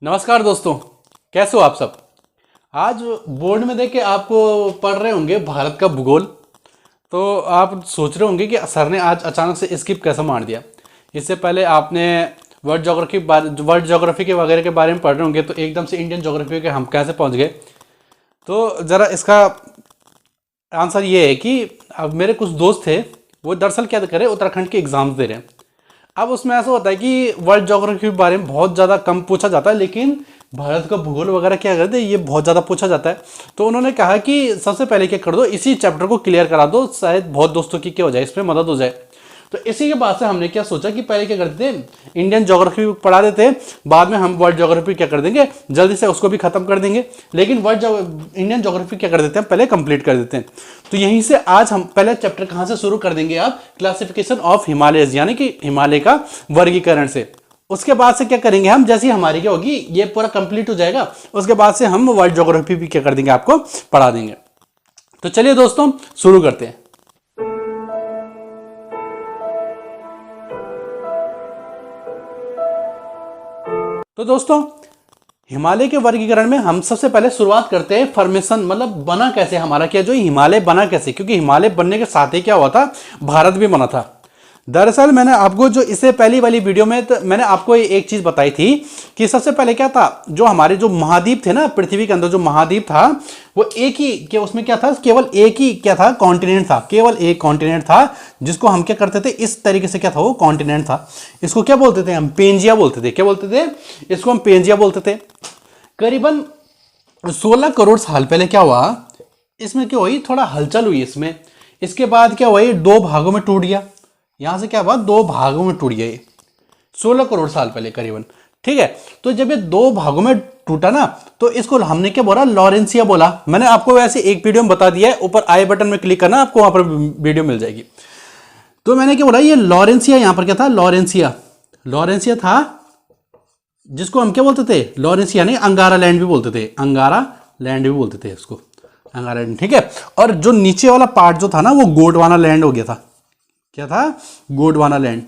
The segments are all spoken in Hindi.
नमस्कार दोस्तों, कैसे हो आप सब। आज बोर्ड में देख के आपको पढ़ रहे होंगे भारत का भूगोल। तो आप सोच रहे होंगे कि सर ने आज अचानक से स्किप कैसे मार दिया। इससे पहले आपने वर्ल्ड ज्योग्राफी के वगैरह के बारे में पढ़ रहे होंगे, तो एकदम से इंडियन ज्योग्राफी के हम कैसे पहुंच गए। तो ज़रा इसका आंसर ये है कि अब मेरे कुछ दोस्त थे, वो दरअसल क्या करे, उत्तराखंड के एग्ज़ाम्स दे रहे हैं। अब उसमें ऐसा होता है कि वर्ल्ड ज्योग्राफी के बारे में बहुत ज़्यादा कम पूछा जाता है, लेकिन भारत का भूगोल वगैरह क्या करते हैं, ये बहुत ज़्यादा पूछा जाता है। तो उन्होंने कहा कि सबसे पहले क्या कर दो, इसी चैप्टर को क्लियर करा दो, शायद बहुत दोस्तों की क्या हो जाए, इसमें मदद हो जाए। तो इसी के बाद से हमने क्या सोचा कि पहले क्या करते थे, इंडियन ज्योग्राफी पढ़ा देते, बाद में हम वर्ल्ड ज्योग्राफी क्या कर देंगे, जल्दी से उसको भी खत्म कर देंगे। लेकिन इंडियन ज्योग्राफी क्या कर देते हैं, पहले कंप्लीट कर देते हैं। तो यहीं से आज हम पहले चैप्टर कहाँ से शुरू कर देंगे, आप क्लासिफिकेशन ऑफ हिमालयज, यानी कि हिमालय का वर्गीकरण से। उसके बाद से क्या करेंगे हम, जैसी हमारी क्या होगी, ये पूरा कंप्लीट हो जाएगा, उसके बाद से हम वर्ल्ड ज्योग्राफी भी क्या कर देंगे, आपको पढ़ा देंगे। तो चलिए दोस्तों शुरू करते हैं। तो दोस्तों हिमालय के वर्गीकरण में हम सबसे पहले शुरुआत करते हैं फॉर्मेशन, मतलब बना कैसे हमारा, क्या जो हिमालय बना कैसे, क्योंकि हिमालय बनने के साथ ही क्या हुआ था, भारत भी बना था। दरअसल मैंने आपको जो इससे पहली वाली वीडियो में तो मैंने आपको एक चीज बताई थी कि सबसे पहले क्या था, जो हमारे जो महाद्वीप थे ना, पृथ्वी के अंदर जो महाद्वीप था वो एक ही, क्या उसमें क्या था, केवल एक ही क्या था, कॉन्टिनेंट था, केवल एक कॉन्टिनेंट था, जिसको हम क्या करते थे, इस तरीके से क्या था, वो कॉन्टिनेंट था। इसको क्या बोलते थे हम, पेंजिया बोलते थे। क्या बोलते थे, इसको हम पेंजिया बोलते थे। करीबन 16 करोड़ साल पहले क्या हुआ, इसमें क्या हुई, थोड़ा हलचल हुई इसमें। इसके बाद क्या हुआ, ये दो भागों में टूट गया। यहां से क्या हुआ, दो भागों में टूट गया ये 16 करोड़ साल पहले करीबन। ठीक है, तो जब ये दो भागों में टूटा ना, तो इसको हमने क्या बोला, लॉरेंसिया बोला। मैंने आपको वैसे एक वीडियो में बता दिया है, ऊपर आई बटन में क्लिक करना, आपको वहां पर वीडियो मिल जाएगी। तो मैंने क्या बोला, ये लॉरेंसिया, यहां पर क्या था, लॉरेंसिया, लॉरेंसिया था, जिसको हम क्या बोलते थे, लॉरेंसिया नहीं, अंगारा लैंड भी बोलते थे, अंगारा लैंड भी बोलते थे इसको, अंगारा लैंड। ठीक है, और जो नीचे वाला पार्ट जो था ना, वो गोंडवाना लैंड हो गया था। क्या था, गोंडवाना लैंड।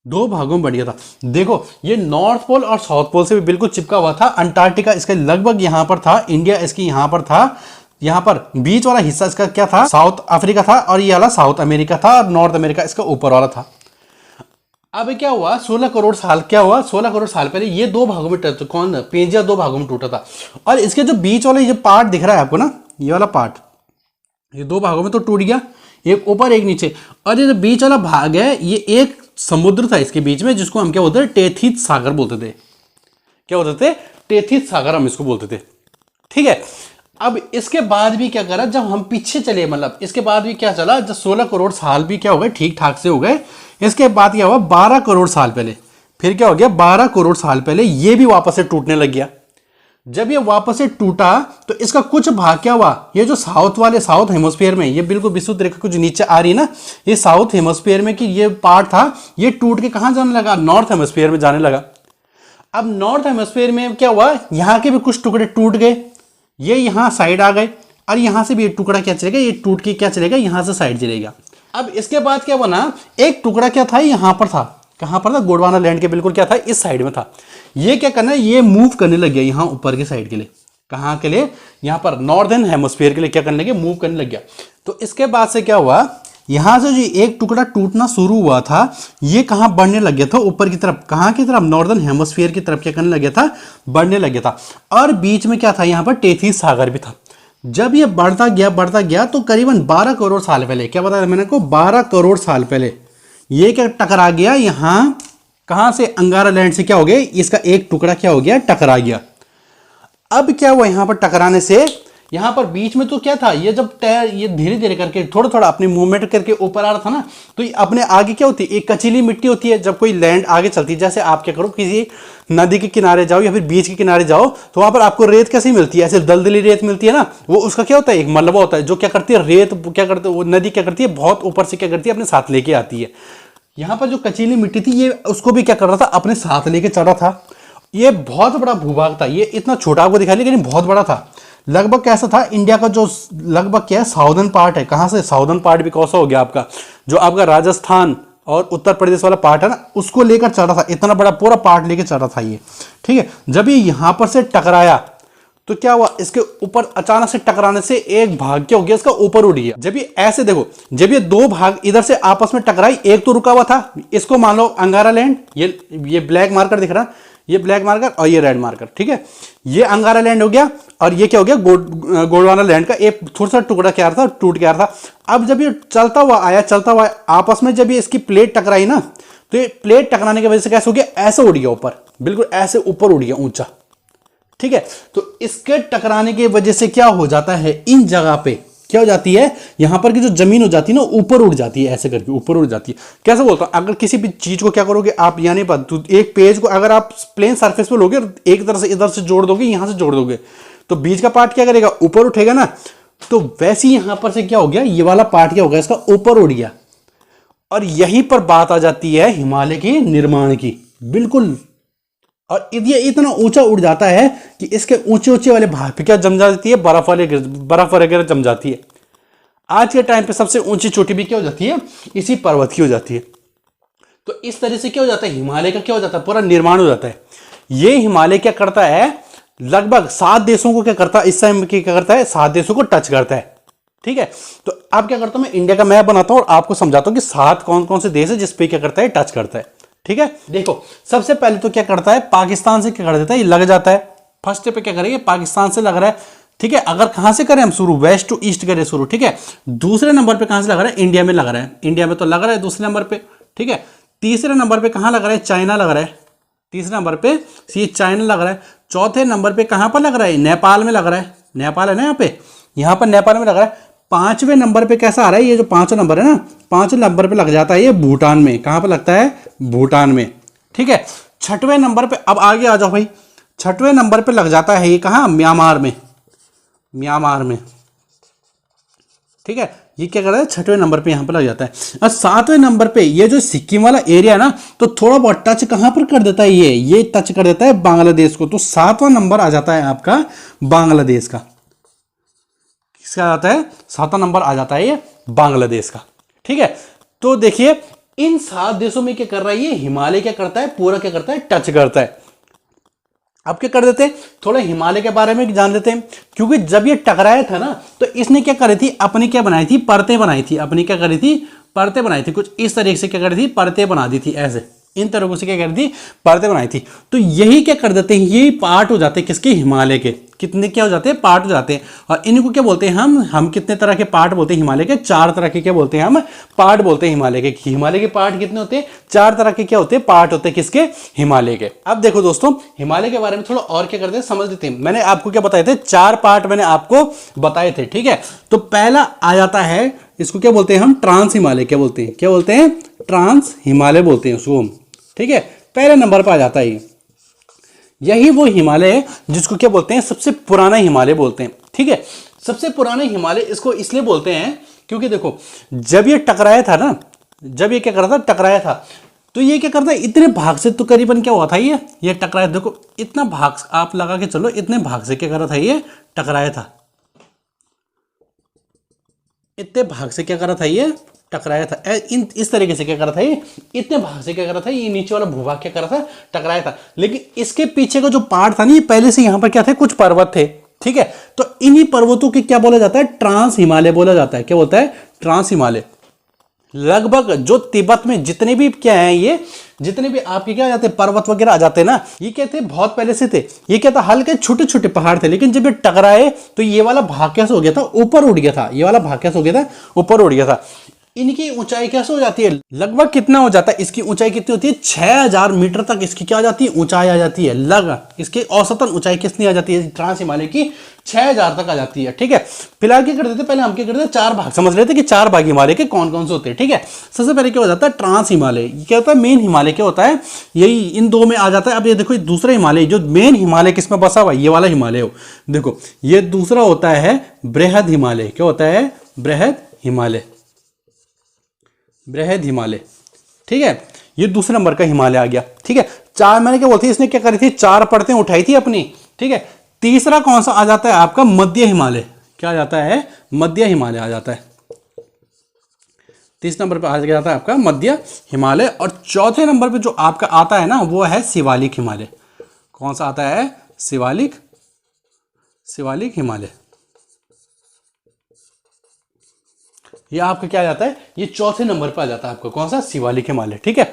दो भागों में बढ़ गया था। देखो ये नॉर्थ पोल और साउथ पोल से भी बिल्कुल चिपका हुआ था। अंटार्कटिका इसके लगभग यहां पर था, इंडिया इसकी यहां पर था, यहां पर बीच वाला हिस्सा इसका क्या था, साउथ अफ्रीका था, और ये वाला साउथ अमेरिका था, और नॉर्थ अमेरिका इसका ऊपर वाला था। अब क्या हुआ, 16 करोड़ साल, क्या हुआ, 16 करोड़ साल पहले ये दो भागों में कौन, पेंजिया दो भागों में टूटा था। और इसके जो बीच वाला ये पार्ट दिख रहा है आपको ना, ये वाला पार्ट, ये दो भागों में तो टूट गया, एक ऊपर एक नीचे। और ये जो बीच वाला भाग है, ये एक समुद्र था इसके बीच में, जिसको हम क्या बोलते थे, टेथिस सागर बोलते थे। क्या बोलते थे, टेथिस सागर हम इसको बोलते थे। ठीक है, अब इसके बाद भी क्या करा, जब हम पीछे चले, मतलब इसके बाद भी क्या चला, जब 16 करोड़ साल भी क्या हो गए, ठीक ठाक से हो गए। इसके बाद क्या हुआ, 12 करोड़ साल पहले फिर क्या हो गया, 12 करोड़ साल पहले ये भी वापस से टूटने लग गया। जब ये वापस से टूटा तो इसका कुछ भाग क्या हुआ, ये जो साउथ वाले, साउथ हेमोस्फीयर में, ये बिल्कुल विशुद्ध रेखा कुछ नीचे आ रही ना, ये साउथ हेमोस्फीयर में कि ये पार्ट था, ये टूट के कहां जाने लगा, नॉर्थ हेमोस्फीयर में जाने लगा। अब नॉर्थ हेमोस्फीयर में क्या हुआ, यहां के भी कुछ टुकड़े टूट गए, ये यहां साइड आ गए, और यहां से भी एक टुकड़ा क्या चलेगा, ये टूट के क्या चलेगा, यहां से साइड चलेगा। अब इसके बाद क्या बना, एक टुकड़ा क्या था, यहां पर था, कहां पर था, गोंडवाना लैंड के बिल्कुल क्या था, इस साइड में था। ये क्या करना है, ये मूव करने लग गया यहां ऊपर के साइड के लिए, कहां के लिए, यहां पर नॉर्दर्न हेमोस्फीयर के लिए क्या करने लगे, मूव करने लग गया। तो इसके बाद से क्या हुआ, यहां से जो एक टुकड़ा टूटना शुरू हुआ था, ये कहां बढ़ने लग गया था, ऊपर की तरफ, कहां की तरफ, नॉर्दर्न हेमोस्फीयर की तरफ क्या करने लग गया था, बढ़ने लग गया था। और बीच में क्या था, यहां पर टेथिस सागर भी था। जब ये बढ़ता गया तो करीबन 12 करोड़ साल पहले, क्या बताया मैंने को, 12 करोड़ साल पहले ये क्या टकरा गया, यहां कहां से, अंगारा लैंड से क्या हो गया, इसका एक टुकड़ा क्या हो गया, टकरा गया। अब क्या हुआ, यहां पर टकराने से यहां पर बीच में तो क्या था, ये जब टायर ये धीरे धीरे करके थोड़ा थोड़ा अपनी मूवमेंट करके ऊपर आ रहा था ना, तो ये अपने आगे क्या होती है, एक कचीली मिट्टी होती है। जब कोई लैंड आगे चलती है, जैसे आप क्या करो, किसी नदी के किनारे जाओ या फिर बीच के किनारे जाओ, तो वहां पर आपको रेत कैसी मिलती है, ऐसे दलदली रेत मिलती है ना, वो उसका क्या होता है, एक मलबा होता है, जो क्या करती है, रेत क्या करते, वो नदी क्या करती है, बहुत ऊपर से क्या करती है, अपने साथ लेके आती है। यहां पर जो कचीली मिट्टी थी, ये उसको भी क्या कर रहा था, अपने साथ लेके चल रहा था। ये बहुत बड़ा भूभाग था, ये इतना छोटा आपको दिखाई, लेकिन बहुत बड़ा था। लगभग कैसा था, इंडिया का जो लगभग क्या है, साउदर्न पार्ट है, कहां से, साउदर्न पार्ट भी कौन सा हो गया आपका, जो आपका राजस्थान और उत्तर प्रदेश वाला पार्ट है ना, उसको लेकर चल रहा था, इतना बड़ा पूरा पार्ट लेकर चल रहा था ये, ठीक है। जब ये यहां पर से टकराया तो क्या हुआ, इसके ऊपर अचानक से टकराने से एक भाग क्या हो गया, इसका ऊपर उड़ गया। जब ये ऐसे देखो, जब ये दो भाग इधर से आपस में टकराई, एक तो रुका हुआ था, इसको मान लो अंगारा लैंड, ये ब्लैक मार्कर दिख रहा, ये ब्लैक मार्कर और ये रेड मार्कर, ठीक है। ये अंगारा लैंड हो गया और ये क्या हो गया, गोंडवाना लैंड का एक थोड़ा सा टुकड़ा क्या था, टूट गया था। अब जब ये चलता हुआ आया, चलता हुआ आपस में जब ये इसकी प्लेट टकराई ना, तो ये प्लेट टकराने की वजह से कैसे हो गया, ऐसे उड़ गया ऊपर, बिल्कुल ऐसे ऊपर उड़ गया ऊंचा, ठीक है। तो इसके टकराने की वजह से क्या हो जाता है, इन जगह पे क्या हो जाती है, यहां पर की जो जमीन हो जाती है ना, ऊपर उड़ जाती है, ऐसे करके ऊपर उड़ जाती है। कैसे बोलता हूं, अगर किसी भी चीज को क्या करोगे आप, यानी एक पेज को अगर आप प्लेन सरफेस पे लोगे, एक तरह से इधर से जोड़ दोगे, यहां से जोड़ दोगे, तो बीच का पार्ट क्या करेगा, ऊपर उठेगा ना। तो वैसे ही यहां पर से क्या हो गया, ये वाला पार्ट क्या हो गया, इसका ऊपर उड़ गया। और यहीं पर बात आ जाती है हिमालय के निर्माण की, बिल्कुल। और ये इतना ऊंचा उड़ जाता है कि इसके ऊंचे ऊंचे वाले भाग पे क्या जम जाती है, बर्फ वगैरह जम जाती है। आज के टाइम पे सबसे ऊंची चोटी भी क्या हो जाती है, इसी पर्वत की हो जाती है। तो इस तरह से क्या हो जाता है, हिमालय का क्या हो जाता है, पूरा निर्माण हो जाता है। ये हिमालय क्या करता है, लगभग 7 देशों को क्या करता है, इस टाइम क्या करता है, 7 देशों को टच करता है, ठीक है। तो अब क्या करता हूं, मैं इंडिया का मैप बनाता हूं और आपको समझाता हूं कि 7 कौन कौन से देश है जिसपे क्या करता है, टच करता है, ठीक है। देखो सबसे पहले तो क्या करता है, पाकिस्तान से क्या कर देता है, ये लग जाता है। फर्स्ट पे क्या करेंगे, पाकिस्तान से लग रहा है, ठीक है। अगर कहां से करें हम शुरू, वेस्ट टू ईस्ट करें शुरू, ठीक है। दूसरे नंबर पे कहां से लग रहा है, इंडिया में लग रहा है, इंडिया में तो लग रहा है दूसरे नंबर पे, ठीक है। तीसरे नंबर पे कहां लग रहा है, चाइना लग रहा है, तीसरे नंबर पे ये चाइना लग रहा है। चौथे नंबर पे कहां पर लग रहा है, नेपाल में लग रहा है, नेपाल है ना यहाँ पर नेपाल में लग रहा है। 5वें नंबर पे कैसा आ रहा है, ये जो 5वां नंबर है ना, 5वें नंबर पे लग जाता है ये भूटान में। कहां पर लगता है, भूटान में, ठीक है। 6वें नंबर पे, अब आगे आ जाओ भाई, 6वें नंबर पे लग जाता है ये कहां, म्यांमार में, म्यांमार में, ठीक है। ये क्या कर रहा है, 6वें नंबर पे यहां पर लग जाता है। और 7वें नंबर पे ये जो सिक्किम वाला एरिया है ना, तो थोड़ा बहुत टच कहां पर कर देता है, ये टच कर देता है बांग्लादेश को। तो 7वां नंबर आ जाता है आपका बांग्लादेश का। किसका आ जाता है, 7वां नंबर आ जाता है ये बांग्लादेश का, ठीक है। तो देखिए इन 7 देशों में क्या कर रहा है, ये हिमालय क्या करता है, पूरा क्या करता है, टच करता है। अब क्या कर देते हैं, थोड़ा हिमालय के बारे में जान लेते हैं। क्योंकि जब ये टकराया था ना, तो इसने क्या करी थी, अपनी क्या बनाई थी, परतें बनाई थी, अपनी क्या करी थी, परतें बनाई थी। कुछ इस तरीके से क्या करी थी, परतें बना दी थी, ऐसे इन तरीकों से क्या करी थी, परतें बनाई थी। तो यही क्या कर देते हैं, यही पार्ट हो जाते हैं किसके, हिमालय के। कितने क्या हो जाते हैं, पार्ट हो जाते हैं। और इनको क्या बोलते हैं हम कितने तरह के पार्ट बोलते हैं हिमालय के, 4 तरह के क्या बोलते हैं हम, पार्ट बोलते हैं हिमालय के। हिमालय के पार्ट कितने होते हैं, 4 तरह के क्या होते हैं, पार्ट होते हैं किसके, हिमालय के। अब देखो दोस्तों, हिमालय के बारे में थोड़ा और क्या करते हैं, समझ लेते हैं। मैंने आपको क्या बताए थे, 4 पार्ट मैंने आपको बताए थे, ठीक है। तो पहला आ जाता है, इसको क्या बोलते हैं हम, ट्रांस हिमालय, क्या बोलते हैं, क्या बोलते हैं, ट्रांस हिमालय बोलते हैं उसको, ठीक है। पहले नंबर पर आ जाता है यही वो हिमालय है जिसको क्या बोलते हैं, सबसे पुराना हिमालय बोलते हैं, ठीक है। सबसे पुराने हिमालय इसको इसलिए बोलते हैं क्योंकि देखो जब ये टकराया था ना, जब ये क्या कर रहा था, टकराया था, तो ये क्या करता है, इतने भाग से तो करीबन क्या हुआ था, ये टकराया, देखो इतना भाग आप लगा के चलो, इतने भाग से क्या कर रहा था, ये टकराया था, इतने भाग से क्या कर रहा था, ये टकराया था। इस तरीके से क्या कर रहा था, ये इतने भाग से क्या कर रहा था, ये नीचे वाला भूभाग क्या कर रहा था, टकराया था। लेकिन इसके पीछे का जो पार्ट था ना, ये पहले से यहां पर क्या थे, कुछ पर्वत थे, ठीक है। तो इन्हीं पर्वतों के क्या बोला जाता है, ट्रांस हिमालय बोला जाता है। क्या बोलता है, ट्रांस हिमालय। लगभग जो तिब्बत में जितने भी क्या है, ये जितने भी आपके क्या आ जाते हैं, पर्वत वगैरह आ जाते हैं ना, ये क्या थे, बहुत पहले से थे। ये क्या था, हल्के छोटे छोटे पहाड़ थे, लेकिन जब ये टकराए तो ये वाला भाग कैसे हो गया था, ऊपर उड़ गया था। ये वाला भाग कैसे हो गया था, ऊपर उड़ गया था। इनकी ऊंचाई कैसे हो जाती है, लगभग कितना हो जाता है, इसकी ऊंचाई कितनी होती है, 6000 मीटर तक इसकी क्या आ जाती है, ऊंचाई आ जाती है। लगभग इसकी औसतन ऊंचाई कितनी आ जाती है, ट्रांस हिमालय की 6000 तक आ जाती है, ठीक है। फिलहाल क्या करते थे, पहले हम क्या करते थे, 4 भाग समझ लेते कि 4 भाग हिमालय के कौन कौन से होते हैं, ठीक है। सबसे पहले क्या हो जाता है, ट्रांस हिमालय। क्या होता है, मेन हिमालय क्या होता है, यही इन 2 में आ जाता है। अब ये देखो, दूसरा हिमालय, जो मेन हिमालय किसमें बसा हुआ है, ये वाला हिमालय हो, देखो ये दूसरा होता है बृहद हिमालय। क्या होता है, बृहद हिमालय, बृहद हिमालय, ठीक है। ये दूसरे नंबर का हिमालय आ गया, ठीक है। 4 मैंने क्या बोलती है, इसने क्या करी थी, 4 परतें उठाई थी अपनी, ठीक है। तीसरा कौन सा आ जाता है आपका, मध्य हिमालय। क्या आ जाता है, मध्य हिमालय आ जाता है। तीसरे नंबर पे आ जाता है आपका मध्य हिमालय। और चौथे नंबर पे जो आपका आता है ना वो है शिवालिक हिमालय। कौन सा आता है? शिवालिक हिमालय। ये आपका क्या आ जाता है? ये चौथे नंबर पे आ जाता है आपका कौन सा? शिवालिक हिमालय। ठीक है,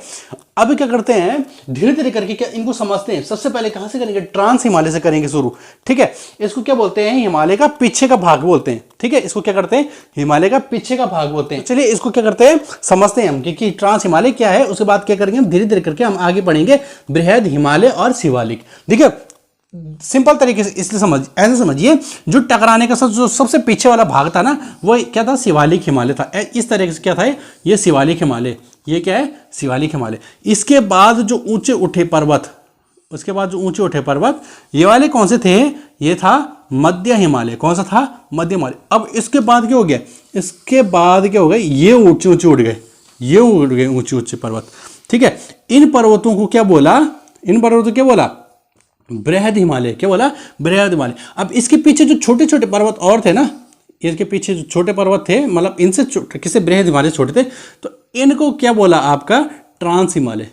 अब क्या करते हैं धीरे धीरे करके क्या इनको समझते हैं। सबसे पहले कहां से करेंगे? ट्रांस हिमालय से करेंगे शुरू। ठीक है, इसको क्या बोलते हैं? हिमालय का पीछे का भाग बोलते हैं। ठीक है, इसको क्या करते हैं? हिमालय का पीछे का भाग बोलते हैं। चलिए इसको क्या करते हैं समझते हैं हम कि ट्रांस हिमालय क्या है। उसके बाद क्या करेंगे हम धीरे धीरे करके हम आगे बढ़ेंगे बृहद हिमालय और शिवालिक। देखिए सिंपल तरीके से इसलिए ऐसे समझिए, जो टकराने का जो सबसे पीछे वाला भाग था ना वो क्या था? शिवालिक हिमालय था। इस तरीके से क्या था? ये शिवालिक हिमालय। ये क्या है? शिवालिक हिमालय। इसके बाद जो ऊंचे उठे पर्वत, उसके बाद जो ऊंचे उठे पर्वत ये वाले कौन से थे? ये था मध्य हिमालय। कौन सा था? मध्य हिमालय। अब इसके बाद क्या हो गया? इसके बाद क्या हो गया? ये ऊंचे ऊंचे उठ गए, ये उड़ गए ऊंचे ऊंचे पर्वत। ठीक है, इन पर्वतों को क्या बोला? इन पर्वतों को क्या बोला? बृहद हिमालय। क्या बोला? बृहद हिमालय। अब इसके पीछे जो छोटे छोटे पर्वत और थे ना, इसके पीछे जो छोटे पर्वत थे मतलब इनसे किससे? बृहद हिमालय छोटे थे, तो इनको क्या बोला आपका? ट्रांस हिमालय।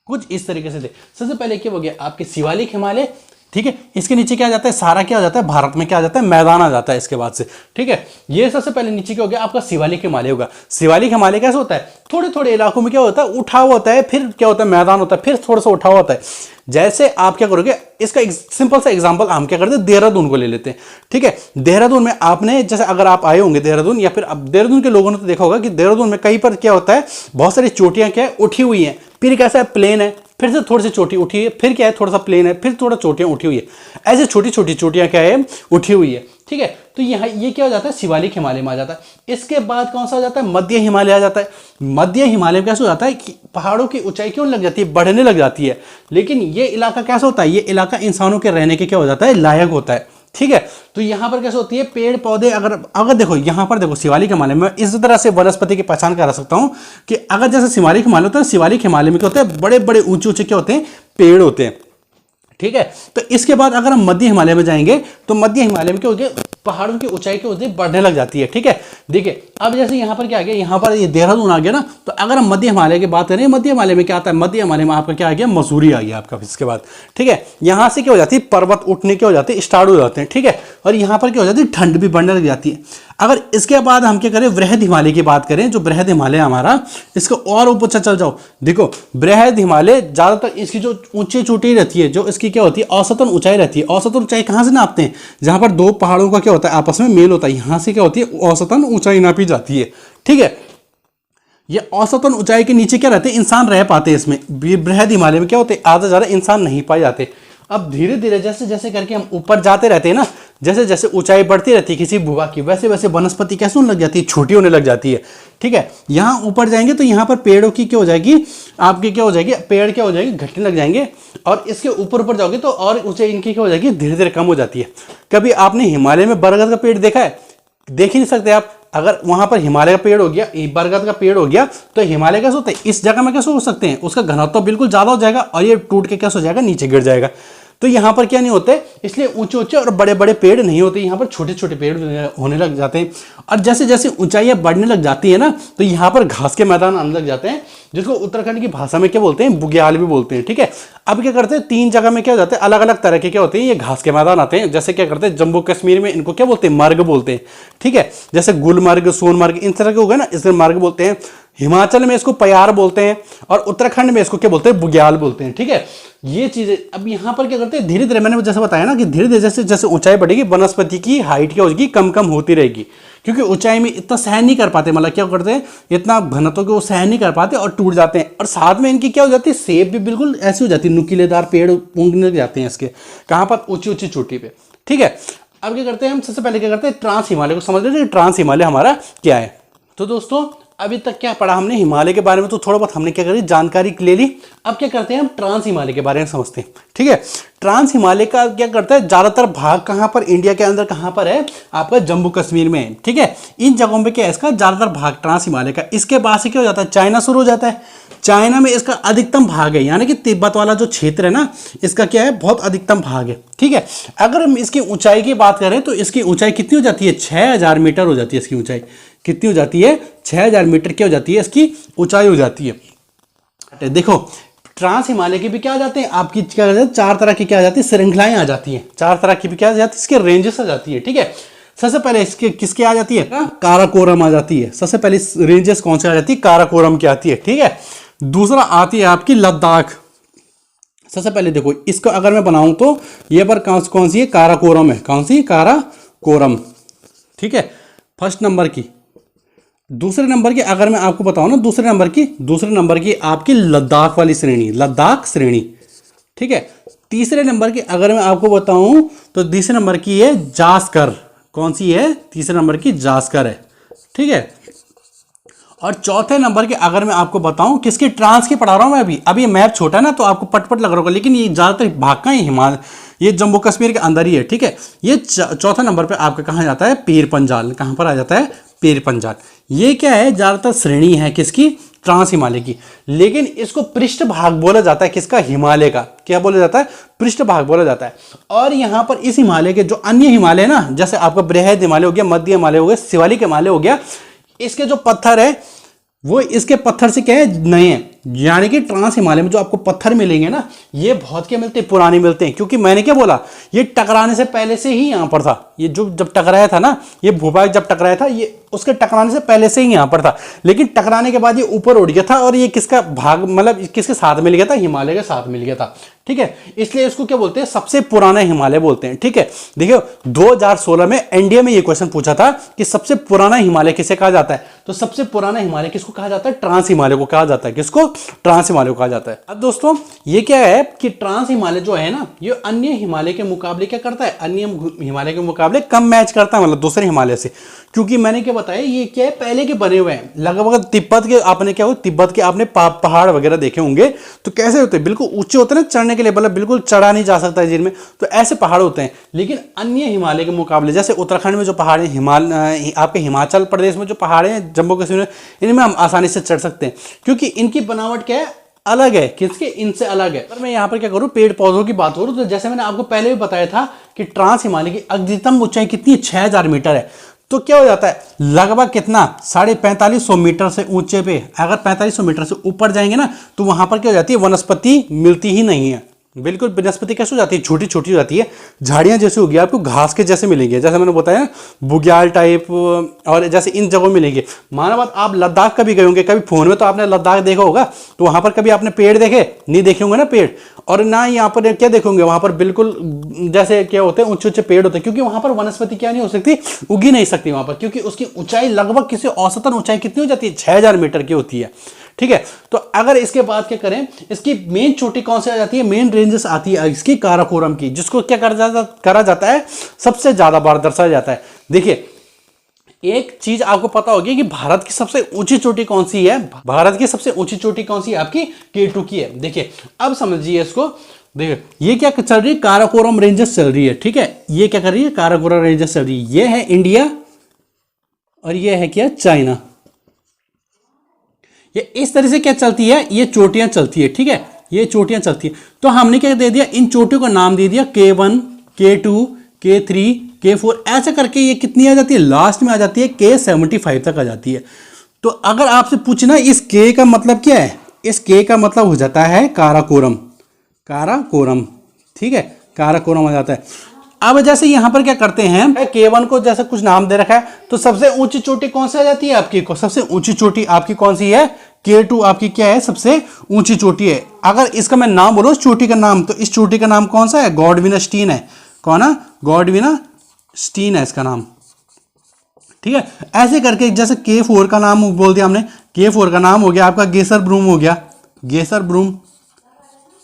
कुछ इस तरीके से थे। सबसे पहले क्या हो गया? आपके शिवालिक हिमालय। ठीक है, इसके नीचे क्या आ जाता है? सारा क्या आ जाता है? भारत में क्या आ जाता है? मैदान आ जाता है इसके बाद से। ठीक है, ये सबसे पहले नीचे क्या हो गया? आपका शिवालिक हिमालय होगा। शिवालिक हिमालय कैसे होता है? थोड़े थोड़े इलाकों में क्या होता है? उठाव होता है, फिर क्या होता है? मैदान होता है, फिर थोड़ा सा उठाव होता है। जैसे आप क्या करोगे, इसका एक सिंपल सा एग्जांपल हम क्या करते हैं? देहरादून को ले लेते हैं। ठीक है, देहरादून में आपने जैसे अगर आप आए होंगे देहरादून, या फिर अब देहरादून के लोगों ने तो देखा होगा कि देहरादून में कहीं पर क्या होता है? बहुत सारी चोटियां क्या है? उठी हुई हैं। फिर कैसा है? प्लेन है, फिर से थोड़ी सी चोटी उठी है, फिर क्या है? थोड़ा सा प्लेन है, फिर थोड़ा चोटियां उठी हुई है। ऐसे छोटी छोटी चोटियां क्या है? उठी हुई है। ठीक है, तो यहाँ ये क्या हो जाता है? शिवालिक हिमालय में आ जाता है। इसके बाद कौन सा आ जाता है? मध्य हिमालय आ जाता है। मध्य हिमालय में कैसे हो जाता है कि पहाड़ों की ऊंचाई क्यों लग जाती है? बढ़ने लग जाती है। लेकिन ये इलाका कैसा होता है? ये इलाका इंसानों के रहने के क्या हो जाता है? लायक होता है। ठीक है, तो यहां पर कैसे होती है? पेड़ पौधे अगर देखो यहां पर देखो शिवालिक हिमालय में इस तरह से वनस्पति की पहचान करा सकता हूं कि अगर जैसे शिवालिक हिमालय होता है, शिवालिक हिमालय में क्या होता है? बड़े बड़े ऊंचे ऊंचे क्या होते हैं? पेड़ होते हैं। ठीक है, तो इसके बाद अगर हम मध्य हिमालय में जाएंगे तो मध्य हिमालय में क्या होगी? पहाड़ों की ऊंचाई क्या होती है? बढ़ने लग जाती है। ठीक है, देखिए अब जैसे यहाँ पर क्या आ गया? यहाँ पर ये देहरादून आ गया ना, तो अगर हम मध्य हिमालय की बात करें, मध्य हिमालय में क्या आता है? मध्य हिमालय में आपका क्या आ गया? मसूरी आ गया आपका। इसके बाद ठीक है, यहाँ से क्या हो जाती है? पर्वत उठने क्या हो जाते हैं? स्टार्ट हो जाते हैं। ठीक है, और यहाँ पर क्या हो जाती है? ठंड भी बढ़ने लग जाती है। अगर इसके बाद हम क्या करें? बृहद हिमालय की बात करें, जो बृहद हिमालय हमारा, इसको और ऊपर चल जाओ। देखो बृहद हिमालय ज्यादातर इसकी जो ऊंची चोटी रहती है, जो इसकी क्या होती है? औसतन ऊंचाई रहती है। औसतन ऊंचाई कहां से नापते हैं? जहां पर दो पहाड़ों का क्या होता है? आपस में मेल होता है, यहां से क्या होती है? औसतन ऊंचाई नापी जाती है। ठीक है, ये औसतन ऊंचाई के नीचे क्या रहते हैं? इंसान रह पाते हैं इसमें। बृहद हिमालय में क्या होते हैं? आधा ज्यादा इंसान नहीं पाए जाते। अब धीरे धीरे जैसे जैसे करके हम ऊपर जाते रहते हैं ना, जैसे जैसे ऊंचाई बढ़ती रहती है किसी भूभाग की, वैसे वैसे वनस्पति कैसे होने लग जाती है? छोटी होने लग जाती है। ठीक है, यहाँ ऊपर जाएंगे तो यहाँ पर पेड़ों की क्या हो जाएगी? आपकी क्या हो जाएगी? पेड़ क्या हो जाएगी? घटने लग जाएंगे। और इसके ऊपर ऊपर जाओगे तो और ऊंचाई इनकी क्या हो जाएगी? धीरे धीरे कम हो जाती है। कभी आपने हिमालय में बरगद का पेड़ देखा है? देख ही नहीं सकते आप। अगर वहां पर हिमालय का पेड़ हो गया, बरगद का पेड़ हो गया, तो हिमालय कैसे होता है? इस जगह में कैसे हो सकते हैं? उसका घनत्व तो बिल्कुल ज्यादा हो जाएगा और ये टूट के कैसे हो जाएगा? नीचे गिर जाएगा। तो यहाँ पर क्या नहीं होते? इसलिए ऊंचे ऊंचे और बड़े बड़े पेड़ नहीं होते, यहाँ पर छोटे छोटे पेड़ होने लग जाते हैं। और जैसे जैसे ऊंचाइयां बढ़ने लग जाती है ना, तो यहाँ पर घास के मैदान आने लग जाते हैं, जिसको उत्तराखंड की भाषा में क्या बोलते हैं? बुग्याल भी बोलते हैं। ठीक है, अब क्या करते हैं? 3 जगह में क्या हो जाते हैं? अलग अलग तरह के क्या होते हैं? ये घास के मैदान आते हैं। जैसे क्या करते हैं? जम्मू कश्मीर में इनको क्या बोलते हैं? मर्ग बोलते हैं। ठीक है, जैसे गुलमर्ग, सोनमर्ग, इन तरह के हो गए ना, इसलिए मर्ग बोलते हैं। हिमाचल में इसको प्यार बोलते हैं और उत्तराखंड में इसको क्या बोलते हैं? बुग्याल बोलते हैं। ठीक है, ये चीजें अब यहाँ पर क्या करते हैं? धीरे धीरे मैंने जैसे बताया ना कि धीरे धीरे जैसे जैसे ऊंचाई बढ़ेगी, वनस्पति की हाइट क्या होगी? कम कम होती रहेगी, क्योंकि ऊंचाई में इतना सहन नहीं कर पाते। मतलब क्या करते हैं? इतना घनत्व को वो सहन नहीं कर पाते और टूट जाते हैं। और साथ में इनकी क्या हो जाती है? शेप भी बिल्कुल ऐसी हो जाती है, नुकीलेदार पेड़ उगने लग जाते हैं इसके। कहाँ पर? ऊंची ऊंची चोटी पे। ठीक है, अब क्या करते हैं हम? सबसे पहले क्या करते हैं? ट्रांस हिमालय को समझ लेते हैं। ट्रांस हिमालय हमारा क्या है? तो दोस्तों अभी तक क्या पढ़ा हमने? हिमालय के बारे में तो थोड़ा बहुत हमने क्या करी? जानकारी ले ली। अब क्या करते हैं? हम ट्रांस हिमालय के बारे में समझते हैं। ठीक है, ट्रांस हिमालय का क्या करता है? ज्यादातर भाग कहां पर? इंडिया के अंदर कहां पर है? आपका जम्मू कश्मीर में है। ठीक है, इन जगहों पे क्या है? इसका ज्यादातर भाग ट्रांस हिमालय का। इसके बाद से क्या हो जाता है? चाइना शुरू हो जाता है। चाइना में इसका अधिकतम भाग है, यानी कि तिब्बत वाला जो क्षेत्र है ना, इसका क्या है? बहुत अधिकतम भाग है। ठीक है, अगर हम इसकी ऊंचाई की बात करें तो इसकी ऊंचाई कितनी हो जाती है? 6000 मीटर हो जाती है इसकी ऊंचाई। कितनी हो जाती है, 6000 मीटर क्या हो जाती है, इसकी ऊंचाई हो जाती है। देखो ट्रांस हिमालय की भी क्या आ जाते हैं आपकी, क्या आ जाती है, 4 तरह की क्या आ जाती है, श्रृंखलाएं आ जाती हैं, 4 तरह की भी क्या आ जाती है, इसके रेंजेस आ जाती है। ठीक है, सबसे पहले इसके किसके आ जाती है, काराकोरम आ जाती है। सबसे पहले रेंजेस कौन से आ जाती है, काराकोरम की आती है। ठीक है, दूसरा आती है आपकी लद्दाख। सबसे पहले देखो इसको अगर मैं बनाऊं तो ये पर कौन सी है, काराकोरम है, कौन सी, काराकोरम। ठीक है, फर्स्ट नंबर की। दूसरे नंबर की अगर मैं आपको बताऊं ना, दूसरे नंबर की आपकी लद्दाख वाली श्रेणी, लद्दाख श्रेणी। ठीक है, तीसरे नंबर की अगर मैं आपको बताऊं तो तीसरे नंबर की है जास्कर। कौन सी है, तीसरे नंबर की जास्कर है। ठीक है, और चौथे नंबर के अगर मैं आपको बताऊं, किसकी, ट्रांस की पढ़ा रहा हूं मैं अभी ये मैप छोटा है ना तो आपको पटपट लग रहा होगा, लेकिन ये ज्यादातर भाग का ही हिमालय, ये जम्मू कश्मीर के अंदर ही है। ठीक है, ये चौथा नंबर पे आपका कहां जाता है, पीर पंजाल। कहां पर आ जाता है, पीर पंजाल। ये क्या है, ज्यादातर श्रेणी है किसकी, ट्रांस हिमालय की, लेकिन इसको पृष्ठ भाग बोला जाता है किसका, हिमालय का। क्या बोला जाता है, पृष्ठ भाग बोला जाता है। और यहां पर इस हिमालय के जो अन्य हिमालय ना, जैसे आपका बृहद हिमालय हो गया, मध्य हिमालय हो गया, शिवालिक हिमालय हो गया, इसके जो पत्थर है वो इसके पत्थर से क्या है, नए हैं। यानी कि ट्रांस हिमालय में जो आपको पत्थर मिलेंगे ना, ये बहुत क्या मिलते हैं, पुराने मिलते हैं। क्योंकि मैंने क्या बोला, ये टकराने से पहले से ही यहां पर था। ये जो जब टकराया था ना, ये भूभाग जब टकराया था, ये उसके टकराने से पहले से ही यहां पर था, लेकिन टकराने के बाद ये ऊपर उड़ गया था और ये किसका भाग, मतलब किसके साथ मिल गया था, हिमालय के साथ मिल गया था। ठीक है, इसलिए इसको क्या बोलते हैं, सबसे पुराना हिमालय बोलते हैं। ठीक है, देखियो 2016 में एनडीए में ये क्वेश्चन पूछा था कि सबसे पुराना हिमालय किसे कहा जाता है, तो सबसे पुराना हिमालय किसको कहा जाता है, ट्रांस हिमालय को कहा जाता है। किसको, ट्रांस हिमालय को कहा जाता है। अब दोस्तों ये क्या है कि ट्रांस हिमालय जो है ना, ये अन्य हिमालय के मुकाबले क्या करता है, अन्य हिमालय के मुकाबले कम मैच करता है, मतलब दूसरे हिमालय से। क्योंकि मैंने क्या बताया, ये क्या है, पहले के बने हुए हैं। लगभग तिब्बत के आपने क्या हो, तिब्बत के आपने पहाड़ वगैरह देखे होंगे, तो कैसे होते हैं, बिल्कुल ऊंचे होते हैं ना, चढ़ने के लिए, मतलब बिल्कुल चढ़ा नहीं जा सकता है जिनमें, तो ऐसे पहाड़ होते हैं। लेकिन अन्य हिमालय के मुकाबले, जैसे उत्तराखंड में जो पहाड़ है, आपके हिमाचल प्रदेश में जो पहाड़ हैं, जम्मू कश्मीर में, इनमें हम आसानी से चढ़ सकते हैं, क्योंकि इनकी बनावट क्या है, अलग है। किसके, इनसे अलग है। पर मैं यहाँ पर क्या करूँ, पेड़ पौधों की बात करूँ, तो जैसे मैंने आपको पहले भी बताया था कि ट्रांस हिमालय की अधिकतम ऊंचाई कितनी, 6000 मीटर है। तो क्या हो जाता है, लगभग कितना, 4550 मीटर से ऊंचे पे, अगर 4500 मीटर से ऊपर जाएंगे ना, तो वहां पर क्या हो जाती है, वनस्पति मिलती ही नहीं है। बिल्कुल वनस्पति कैसे हो जाती है, छोटी छोटी हो जाती है, झाड़ियां जैसे होगी, आपको घास के जैसे मिलेंगे, जैसे मैंने बताया बुग्याल टाइप, और जैसे इन जगहों मिलेंगे। माना बात, आप लद्दाख कभी गए होंगे, कभी फोन में तो आपने लद्दाख देखा होगा, तो वहां पर कभी आपने पेड़ देखे, नहीं देखे होंगे ना पेड़, और ना यहाँ पर क्या देखोगे, वहां पर बिल्कुल जैसे क्या होते हैं, ऊंचे ऊंचे पेड़ होते हैं, क्योंकि वहां पर वनस्पति क्या नहीं हो सकती, उगी नहीं सकती वहां पर, क्योंकि उसकी ऊंचाई लगभग किसी औसतन ऊंचाई कितनी हो जाती है, 6000 मीटर की होती है। ठीक है, तो अगर इसके बाद क्या करें, इसकी मेन चोटी कौन सी आ जाती है, मेन रेंजेस आती है इसकी काराकोरम की, जिसको क्या करा जाता है, सबसे ज्यादा बार दर्शाया जाता है। देखिए एक चीज आपको पता होगी कि भारत की सबसे ऊंची चोटी कौन सी है, भारत की सबसे ऊंची चोटी कौन सी है, आपकी K2 की है। देखिए अब समझिए इसको, देखिए ये क्या चल रही है, काराकोरम रेंजेस चल रही है। ठीक है, ये क्या कर रही है, काराकोरम रेंजेस चल रही है। ये है इंडिया और ये है क्या, चाइना। ये इस तरह से क्या चलती है, ये चोटियां चलती है। ठीक है, ये चोटियां चलती है। तो हमने क्या दे दिया, इन चोटियों का नाम दे दिया K1, K2, K3, K4, ऐसे करके ये कितनी आ जाती है, लास्ट में आ जाती है K75 तक आ जाती है। तो अगर आपसे पूछना इस K का मतलब क्या है, इस K का मतलब हो जाता है काराकोरम, काराकोरम। ठीक है, काराकोरम आ जाता है। अब जैसे यहां पर क्या करते हैं, K1 को जैसे कुछ नाम दे रखा है, तो सबसे ऊंची चोटी कौन सी आ जाती है आपकी, सबसे ऊंची चोटी आपकी कौन सी है, K2 आपकी क्या है, सबसे ऊंची चोटी है। अगर इसका मैं नाम बोलूं, इस चोटी का नाम, तो इस चोटी का नाम कौन सा है, गॉडविना स्टीन है। कौन है, गॉडविना स्टीन है इसका नाम। ठीक है, ऐसे करके जैसे K4 का नाम बोल दिया हमने, K4 का नाम हो गया आपका गेसर ब्रूम, हो गया गेसर ब्रूम।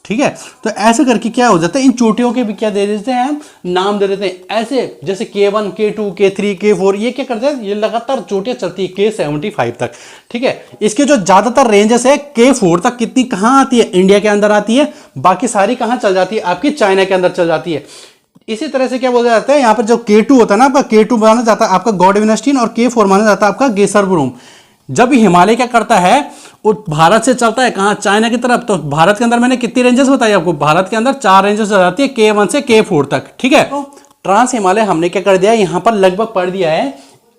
ठीक है, तो ऐसे करके क्या हो जाता है, इन चोटियों के भी क्या दे देते हैं हम, नाम दे देते हैं ऐसे, जैसे K1, K2, K3, K4, ये क्या करते हैं, ये लगातार चोटियां चलती है K75 तक। ठीक है, इसके जो ज्यादातर रेंजेस है K4 तक कितनी कहां आती है, इंडिया के अंदर आती है, बाकी सारी कहां चल जाती है, आपकी चाइना के अंदर चल जाती है। इसी तरह से क्या बोला जाता है, यहाँ पर जो K2 होता है ना आपका, K2 माना जाता है आपका गॉडविना स्टीन, और K4 माना जाता है आपका गेसर ब्रूम। जब हिमालय क्या करता है, वो भारत से चलता है कहाँ, चाइना की तरफ। तो भारत के अंदर मैंने कितनी रेंजेस बताई आपको, भारत के अंदर 4 रेंजेस आ जाती है, K1 से K4 तक। ठीक है, तो ट्रांस हिमालय हमने क्या कर दिया, यहां पर लगभग पढ़ दिया है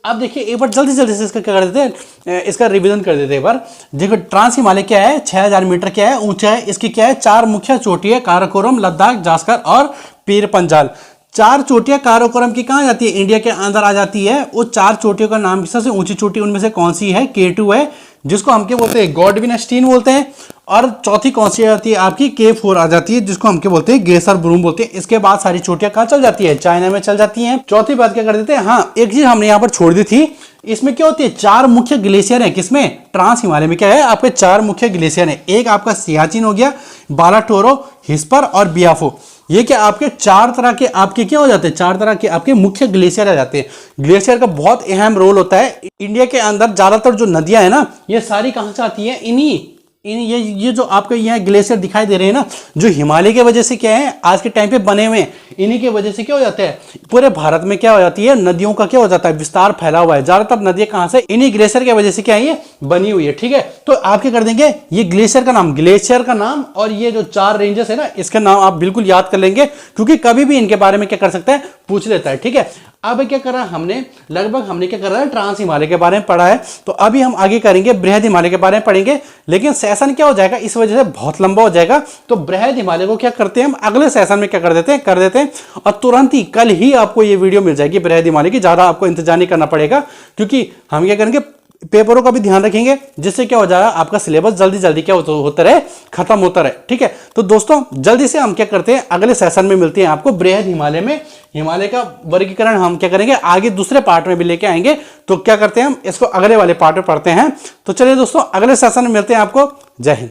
अब देखिए एक बार जल्दी जल्दी से इसका क्या कर देते हैं, इसका रिवीजन कर देते हैं एक बार। देखो ट्रांस हिमालय क्या है, 6000 मीटर क्या है ऊंचा है, इसकी क्या है 4 मुख्य चोटी है, काराकोरम, लद्दाख, जास्कर और पीर पंजाल। 4 चोटियां काराकोरम की कहां जाती है, इंडिया के अंदर आ जाती है। वो 4 चोटियों का नाम, सबसे ऊंची चोटी उनमें से कौन सी है, K2 है, जिसको हम क्या बोलते हैं, गॉडविन स्टीन बोलते हैं। और चौथी कौन सी आती है आपकी, K4 आ जाती है, जिसको हम क्या बोलते हैं, गेसर ब्रूम बोलते हैं। इसके बाद सारी चोटियां कहां चल जाती है, चाइना में चल जाती हैं। चौथी बात क्या कर देते हैं, हाँ एक चीज हमने यहाँ पर छोड़ दी थी, इसमें क्या होती है 4 मुख्य ग्लेशियर है, किसमें, ट्रांस हिमालय में क्या है आपके 4 मुख्य ग्लेशियर है। एक आपका सियाचिन हो गया, बालाटोरो, हिस्पर और बियाफो। ये क्या आपके 4 तरह के आपके क्या हो जाते हैं, 4 तरह के आपके मुख्य ग्लेशियर आ जाते हैं। ग्लेशियर का बहुत अहम रोल होता है। इंडिया के अंदर ज्यादातर जो नदियां है ना, ये सारी कहां से आती है, ये जो आपको यहाँ ग्लेशियर दिखाई दे रहे हैं ना, जो हिमालय की वजह से क्या है आज के टाइम पे बने हुए हैं, इन्हीं की वजह से क्या हो जाता है, पूरे भारत में क्या हो जाती है, नदियों का क्या हो जाता है, विस्तार फैला हुआ है। ज्यादातर नदियां कहां से, इन्हीं ग्लेशियर की वजह से क्या है ये बनी हुई है। ठीक है, तो आप क्या कर देंगे, ये ग्लेशियर का नाम और ये जो 4 रेंजेस है ना, इसका नाम आप बिल्कुल याद कर लेंगे, क्योंकि कभी भी इनके बारे में क्या कर सकता है, पूछ लेता है। ठीक है, अब क्या करा हमने, लगभग हमने क्या करा है, ट्रांस हिमालय के बारे में पढ़ा है। तो अभी हम आगे करेंगे बृहद हिमालय के बारे में पढ़ेंगे, लेकिन सेशन क्या हो जाएगा, इस वजह से बहुत लंबा हो जाएगा। तो बृहद हिमालय को क्या करते हैं हम, अगले सेशन में क्या कर देते हैं और तुरंत ही कल ही आपको ये वीडियो मिल जाएगी बृहद हिमालय की। ज्यादा आपको इंतजार नहीं करना पड़ेगा, क्योंकि हम क्या करेंगे, पेपरों का भी ध्यान रखेंगे, जिससे क्या हो जाएगा आपका सिलेबस जल्दी जल्दी क्या होता रहे, खत्म होता रहे। ठीक है, तो दोस्तों जल्दी से हम क्या करते हैं, अगले सेशन में मिलते हैं आपको बृहद हिमालय में। हिमालय का वर्गीकरण हम क्या करेंगे, आगे दूसरे पार्ट में भी लेके आएंगे। तो क्या करते हैं हम इसको अगले वाले पार्ट में पढ़ते हैं। तो चलिए दोस्तों, अगले सेशन में मिलते हैं आपको। जय हिंद।